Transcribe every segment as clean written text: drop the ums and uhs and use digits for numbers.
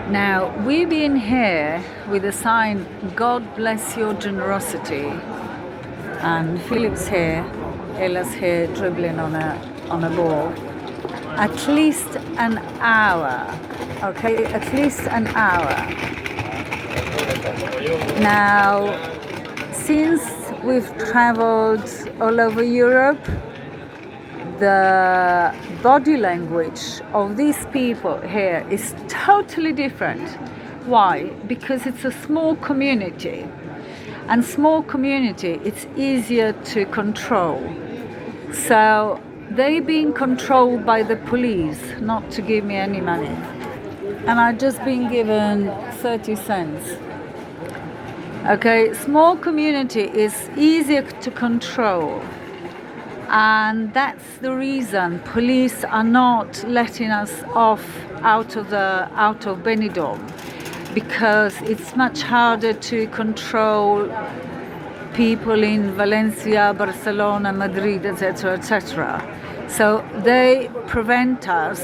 Now, we've been here with a sign, God bless your generosity. And Philip's here, Ella's here dribbling on a ball. At least an hour, okay? At least an hour. Now, since we've traveled all over Europe, the body language of these people here is totally different. Why? Because it's a small community. And small community, it's easier to control. So they've been controlled by the police not to give me any money. And I've just been given 30 cents. Okay, small community is easier to control. And that's the reason police are not letting us off out of benidorm, because it's much harder to control people in Valencia, Barcelona, Madrid, etc., etc. So they prevented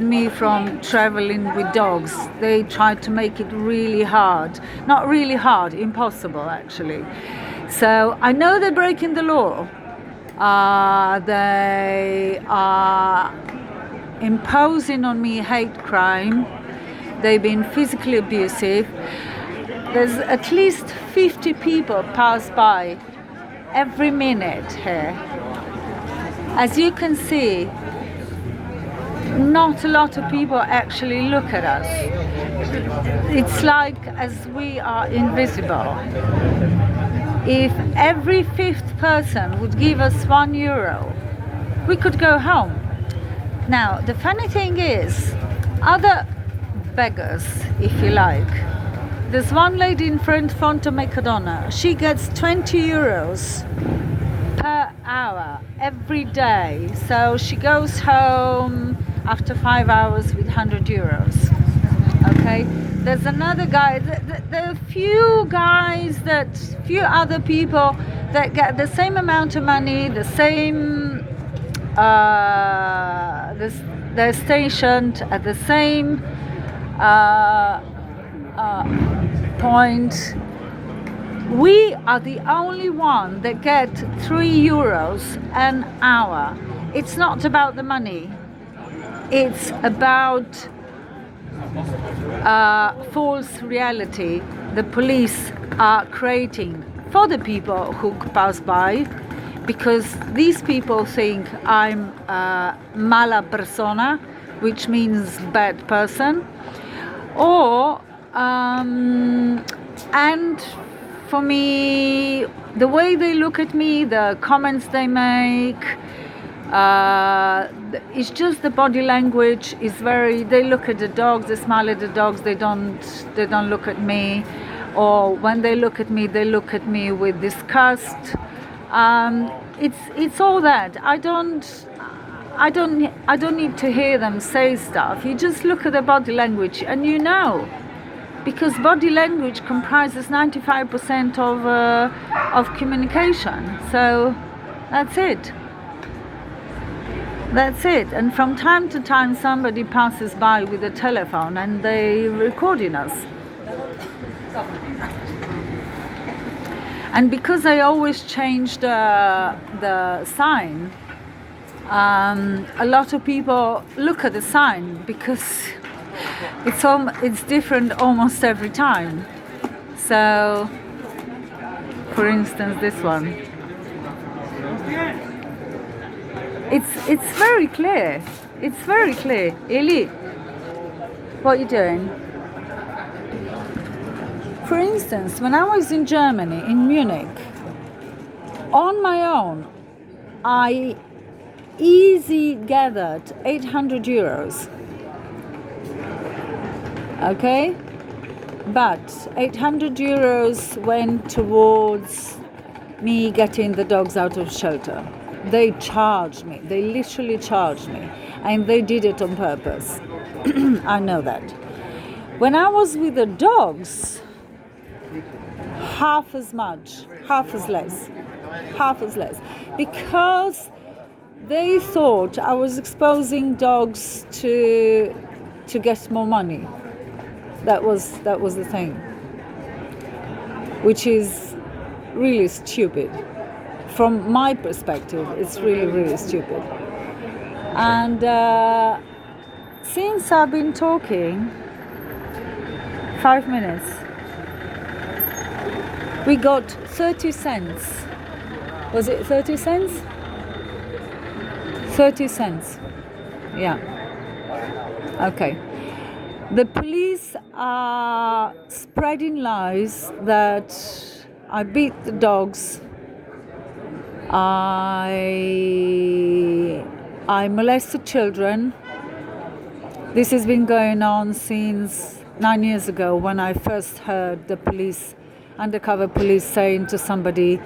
me from traveling with dogs. They tried to make it really hard. Not really hard, impossible actually. So I know they're breaking the law. They are imposing on me hate crime. They've been physically abusive. There's at least 50 people pass by every minute here. As you can see, not a lot of people actually look at us. It's like as we are invisible. If every fifth person would give us €1, we could go home. Now, the funny thing is, other beggars, if you like, there's one lady in front of Mercadona. She gets €20 per hour every day. So she goes home after 5 hours with €100. Okay? There's another guy. There are few other people that get the same amount of money, the same. They're stationed at the same point. We are the only one that get €3 an hour. It's not about the money. It's about false reality the police are creating for the people who pass by, because these people think I'm mala persona, which means bad person, or and for me, the way they look at me, the comments they make, it's just the body language is they look at the dogs, they smile at the dogs, they don't look at me, or when they look at me with disgust. It's all that. I don't need to hear them say stuff. You just look at the body language and you know, because body language comprises 95% of communication. So that's it. That's it. And from time to time somebody passes by with a telephone and they're recording us. And because I always change the sign, a lot of people look at the sign because it's different almost every time. So, for instance, this one. It's very clear. It's very clear. Eli, what are you doing? For instance, when I was in Germany, in Munich, on my own, I easily gathered €800. Okay? But €800 went towards me getting the dogs out of shelter. They charged me. They literally charged me. And they did it on purpose. I know that. When I was with the dogs, half as less. Because they thought I was exposing dogs to to get more money. That was the thing, which is really stupid. From my perspective, it's really, really stupid. And since I've been talking 5 minutes, we got 30 cents. Was it 30 cents? 30 cents. Yeah. Okay. The police are spreading lies that I beat the dogs, I molested children. This has been going on since 9 years ago, when I first heard the police, undercover police, saying to somebody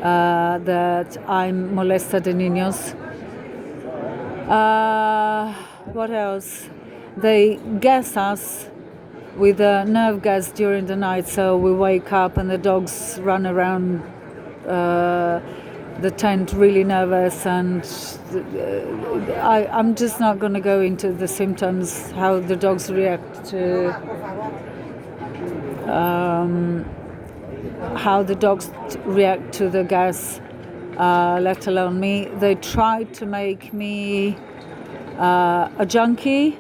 that I molested the niños. What else? They gas us with a nerve gas during the night, so we wake up and the dogs run around the tent really nervous, and I'm just not going to go into the symptoms, how the dogs react to the gas, let alone me. They tried to make me a junkie,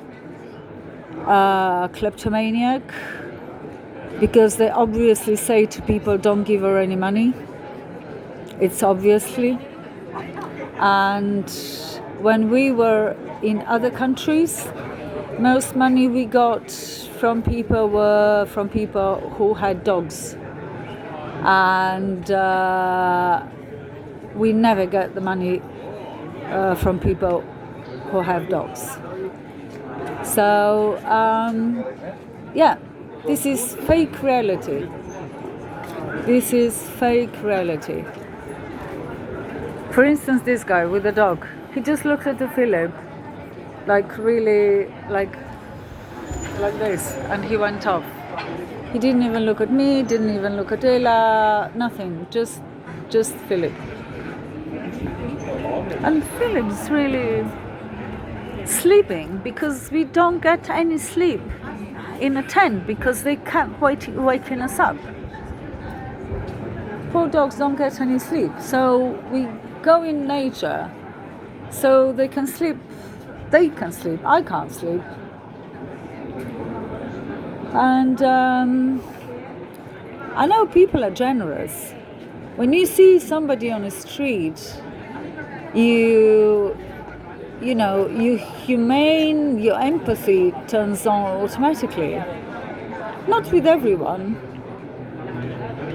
a kleptomaniac, because they obviously say to people, don't give her any money. It's obviously. And when we were in other countries, most money we got from people were from people who had dogs. And we never get the money from people who have dogs. So, this is fake reality. This is fake reality. For instance, this guy with the dog, he just looked at the Philip, like really, like this, and he went off. He didn't even look at me, didn't even look at Ella, nothing, just Philip. And Philip's really sleeping, because we don't get any sleep in a tent, because they can't waking us up. Poor dogs don't get any sleep, so we go in nature so they can sleep. I can't sleep. And I know people are generous. When you see somebody on the street, you humane, your empathy turns on automatically. Not with everyone,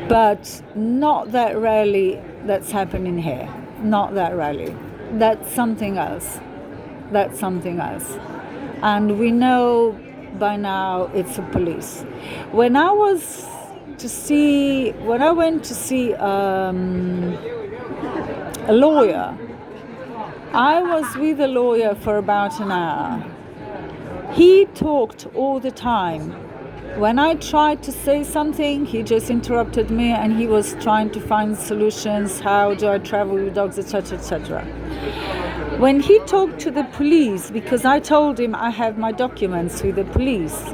but not that rarely that's happening here. Not that rarely. That's something else. And we know by now it's the police. When I went to see a lawyer, I was with a lawyer for about an hour. He talked all the time. When I tried to say something, he just interrupted me, and he was trying to find solutions. How do I travel with dogs, etc., etc. When he talked to the police, because I told him I have my documents with the police.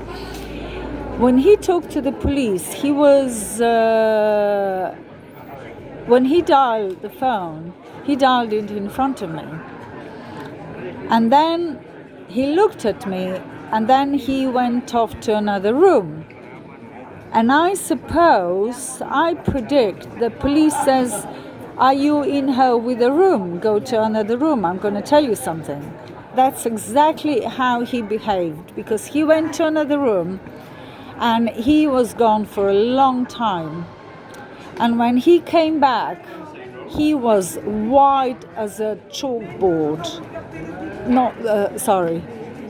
When he talked to the police, he was when he dialed the phone, he dialed it in front of me. And then he looked at me, and then he went off to another room. And I predict the police says, are you in her with a room? Go to another room, I'm going to tell you something. That's exactly how he behaved, because he went to another room and he was gone for a long time. And when he came back, he was white as a chalkboard.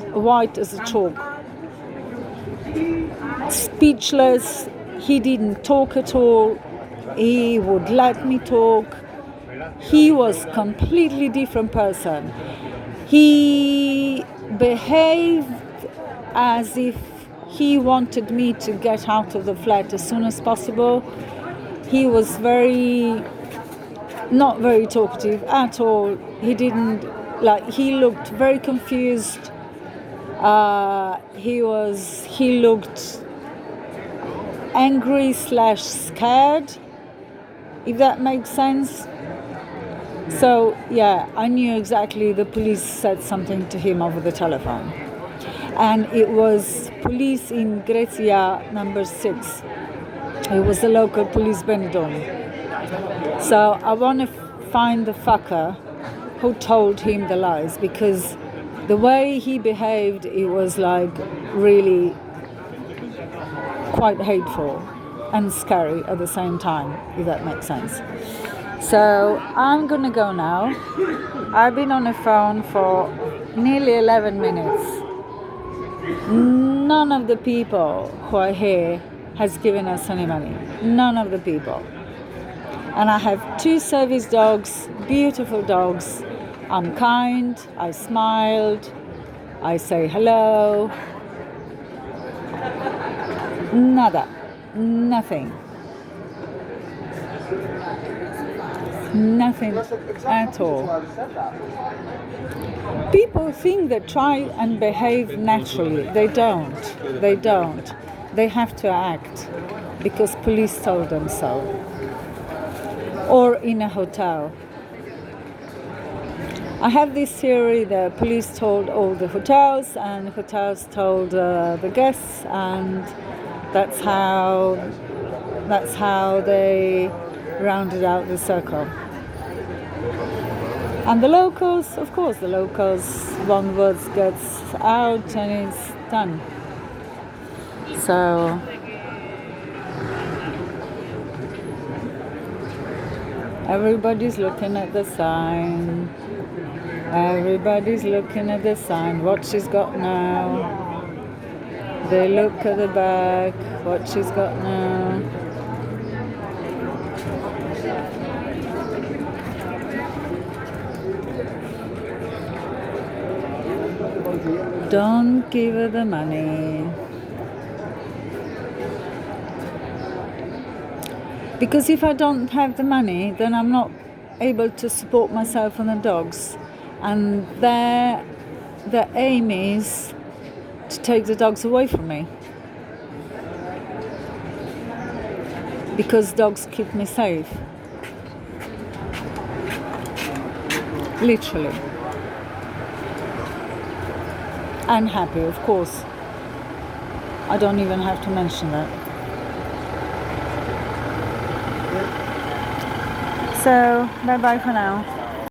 White as a chalk. Speechless. He didn't talk at all. He would let me talk. He was a completely different person. He behaved as if he wanted me to get out of the flat as soon as possible. He was not very talkative at all. He looked very confused. He looked angry / scared, if that makes sense. So yeah, I knew exactly the police said something to him over the telephone. And it was police in Grecia number 6. It was the local police benidorm. So I want to find the fucker who told him the lies, because the way he behaved, it was like really quite hateful and scary at the same time, if that makes sense. So I'm gonna go now. I've been on the phone for nearly 11 minutes. None of the people who are here has given us any money. None of the people. And I have 2 service dogs, beautiful dogs. I'm kind, I smiled, I say hello. Nada. Nothing. Nothing at all. People think they try and behave naturally. They don't. They don't. They have to act because police told them so. Or in a hotel. I have this theory that police told all the hotels and the hotels told the guests, and that's how they rounded out the circle. And the locals, of course, one word gets out and it's done. So everybody's looking at the sign. Everybody's looking at the sign. What she's got now. They look at the back. What she's got now. Don't give her the money. Because if I don't have the money, then I'm not able to support myself and the dogs. And the aim is to take the dogs away from me. Because dogs keep me safe. Literally. And happy, of course. I don't even have to mention that. So, bye-bye for now.